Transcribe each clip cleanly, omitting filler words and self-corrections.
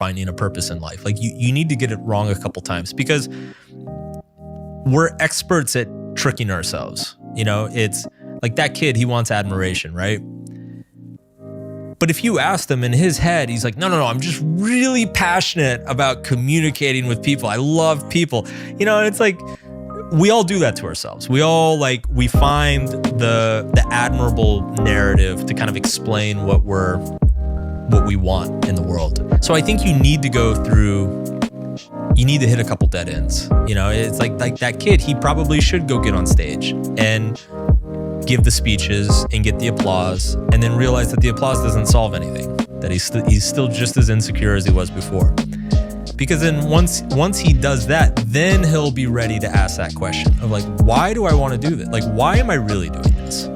finding a purpose in life. Like you need to get it wrong a couple times because we're experts at tricking ourselves. You know, it's like that kid, he wants admiration, right? But if you asked him in his head, he's like, no, I'm just really passionate about communicating with people. I love people. You know, it's like, we all do that to ourselves. We all we find the admirable narrative to kind of explain what we want in the world. So I think you need to hit a couple dead ends. You know, it's like that kid, he probably should go get on stage and give the speeches and get the applause, and then realize that the applause doesn't solve anything, that he's still just as insecure as he was before. Because then once he does that, then he'll be ready to ask that question of like, why do I want to do this? Like, why am I really doing this?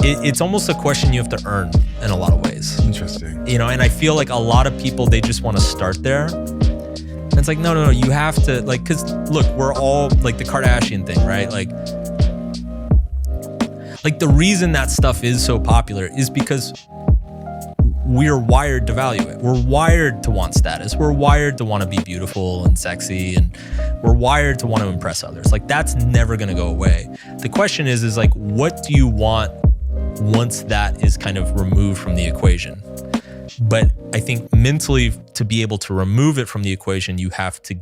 It's almost a question you have to earn in a lot of ways. Interesting. You know, and I feel like a lot of people, they just want to start there. And it's like, no, you have to, like, because look, we're all like the Kardashian thing, right? Like the reason that stuff is so popular is because we're wired to value it. We're wired to want status. We're wired to want to be beautiful and sexy, and we're wired to want to impress others. Like that's never going to go away. The question is like, what do you want once that is kind of removed from the equation? But I think mentally, to be able to remove it from the equation, you have to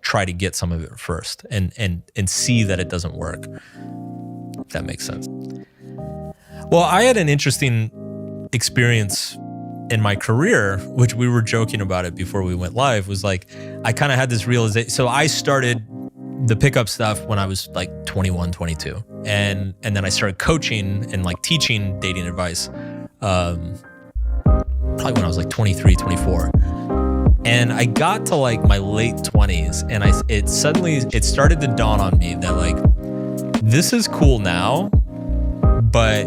try to get some of it first and see that it doesn't work. If that makes sense. Well, I had an interesting experience in my career, which we were joking about it before we went live, was like, I kind of had this realization. So I started the pickup stuff when I was like 21, 22. And then I started coaching and like teaching dating advice, probably when I was like 23, 24. And I got to like my late 20s and it started to dawn on me that like, this is cool now, but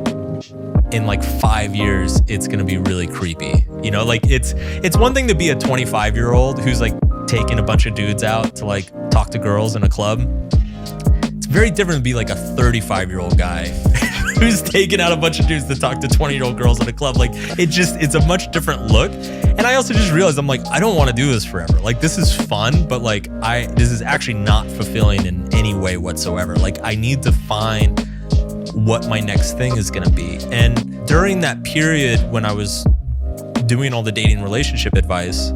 in like 5 years, it's going to be really creepy. You know, like it's one thing to be a 25-year-old who's like taking a bunch of dudes out to like talk to girls in a club. It's very different to be like a 35-year-old guy who's taking out a bunch of dudes to talk to 20-year-old girls in a club. Like it's a much different look. And I also just realized, I'm like, I don't want to do this forever. Like this is fun, but like this is actually not fulfilling in any way whatsoever. Like I need to find what my next thing is going to be. And during that period when I was doing all the dating relationship advice,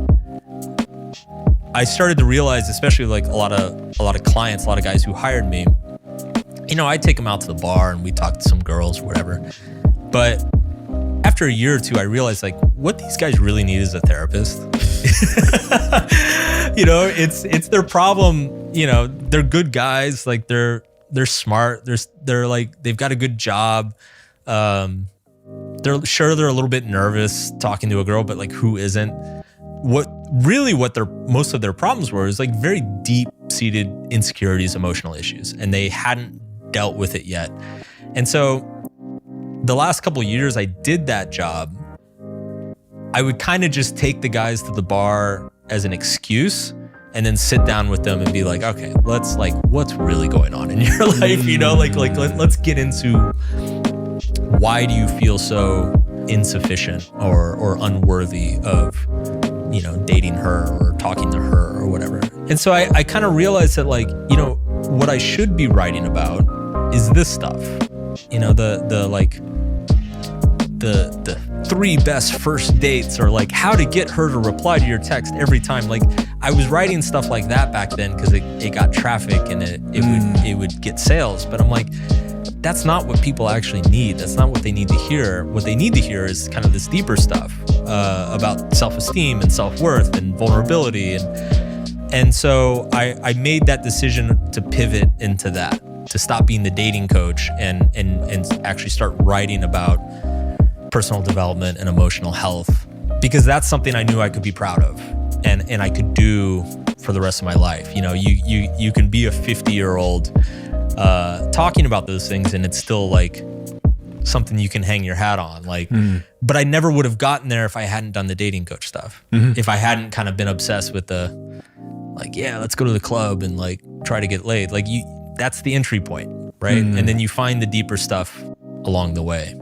I started to realize, especially like a lot of clients, a lot of guys who hired me, you know, I'd take them out to the bar and we'd talk to some girls or whatever. But after a year or two, I realized like what these guys really need is a therapist. You know, it's their problem. You know, they're good guys. Like they're smart. They're like, they've got a good job. They're a little bit nervous talking to a girl, but like who isn't? What most of their problems were is like very deep-seated insecurities, emotional issues, and they hadn't dealt with it yet. And so the last couple of years I did that job, I would kind of just take the guys to the bar as an excuse and then sit down with them and be like, okay, let's like, what's really going on in your life? You know, like let's get into why do you feel so insufficient or unworthy of, you know, dating her or talking to her or whatever. And so I kind of realized that like, you know, what I should be writing about is this stuff, you know, the 3 best first dates, or like how to get her to reply to your text every time. Like I was writing stuff like that back then because it got traffic and it would get sales. But I'm like, that's not what people actually need. That's not what they need to hear. What they need to hear is kind of this deeper stuff about self-esteem and self-worth and vulnerability. And so I made that decision to pivot into that, to stop being the dating coach and actually start writing about personal development and emotional health, because that's something I knew I could be proud of and I could do for the rest of my life. You know, you can be a 50-year-old talking about those things and it's still like something you can hang your hat on. Like, but I never would have gotten there if I hadn't done the dating coach stuff. If I hadn't kind of been obsessed with the, like, yeah, let's go to the club and like try to get laid. Like that's the entry point, right? And then you find the deeper stuff along the way.